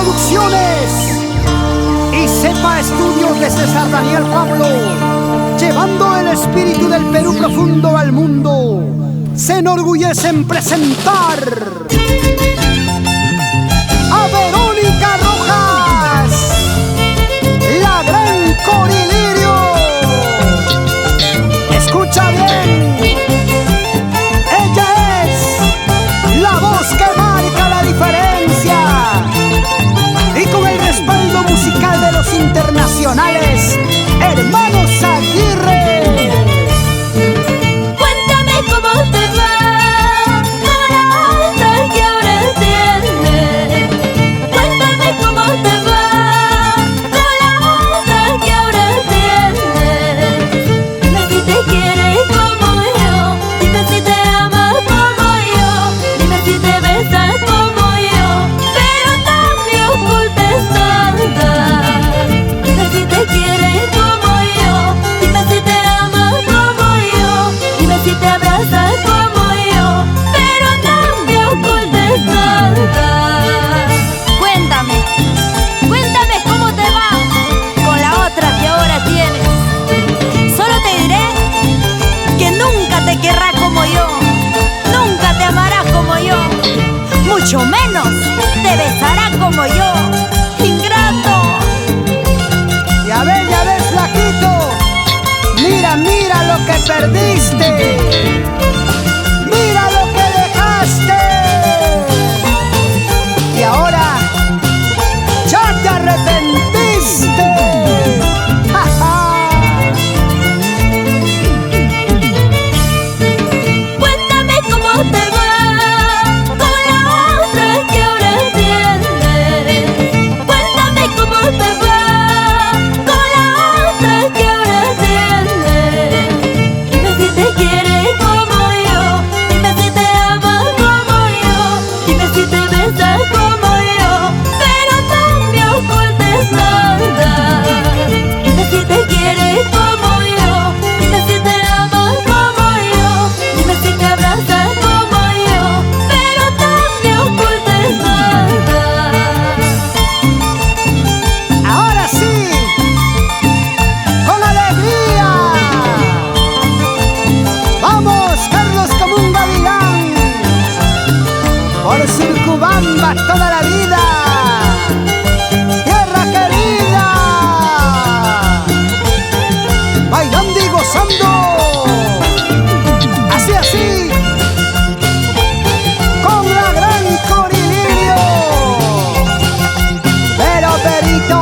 Producciones y Cepa Estudios de César Daniel Pablo, llevando el espíritu del Perú profundo al mundo, se enorgullece en presentar a Verónica Rojas, la gran Corilirio. Escucha bien, ella es la voz que marca la diferencia, y con el respaldo musical de los internacionales Hermanos Aguirre. Cuéntame cómo te va con la otra que ahora tienes. Cuéntame cómo te va con la otra que ahora tienes. Dime si te quiere como yo, dime si te ama como yo, dime si te besa como yo, pero no me ocultes nada. Dime si te quiere como yo, dime si te ama como yo, dime si te abraza como yo, pero no me ocultes nada. Cuéntame cómo te va con la otra que ahora tienes. Solo te diré que nunca te querrá como yo, nunca te amará como yo, mucho menos te besará como yo. Ingrato. Ya ves, flaquito, mira lo que perdiste, mira lo que dejaste, y ahora ya te arrepentiste. ¡Ja, ja! Cuéntame cómo te va con la otra que ahora tienes. Cuéntame cómo te va con la otra que ahora tienes. Dime si te quiere como yo, dime si te ama como yo, dime si te besa como yo, pero no me ocultes nada. Dime si te quiere como yo, dime si te ama como yo, dime si te abraza como yo, pero no me ocultes nada. Ahora sí, con alegría, vamos Carlos como un gavilán, por Surcubamba toda la vida, tierra querida, bailando y gozando, así, con la gran Corilirio. Pero Perito,